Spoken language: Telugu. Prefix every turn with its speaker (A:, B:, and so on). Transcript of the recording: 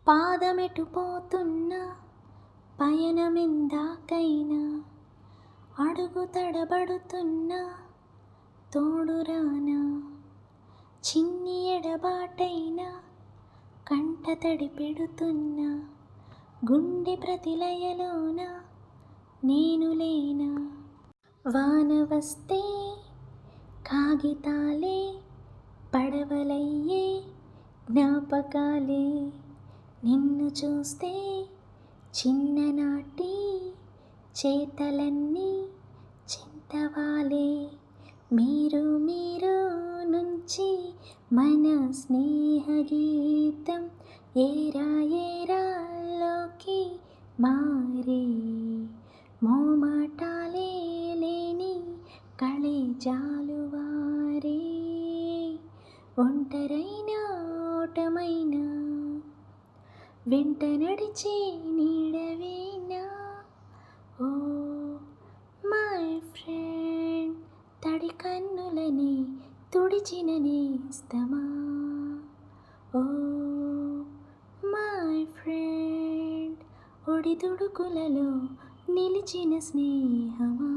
A: పాదమెటు పోతున్నా పయనమెందాకైనా అడుగు తడబడుతున్నా తోడురానా చిన్ని ఎడబాటైనా కంట తడి పెడుతున్నా గుండె ప్రతిలయలోన నేను లేనా వాన వస్తే కాగితాలే పడవలయ్యే జ్ఞాపకాలే నిన్ను చూస్తే చిన్ననాటి చేతలన్నీ చింతవాలే మీరు నుంచి మన స్నేహ గీతం ఏరా ఏరాల్లోకి మారే మోమాటాలే లేని కళే జాలువారే ఒంటరైనా ఓటమైనా వెంట నడిచే నీడవేనా ఓ మై ఫ్రెండ్ తడి కన్నులని తుడిచిన నేస్తమా ఓ మై ఫ్రెండ్ ఒడిదుడుకులలో నిలిచిన స్నేహమా.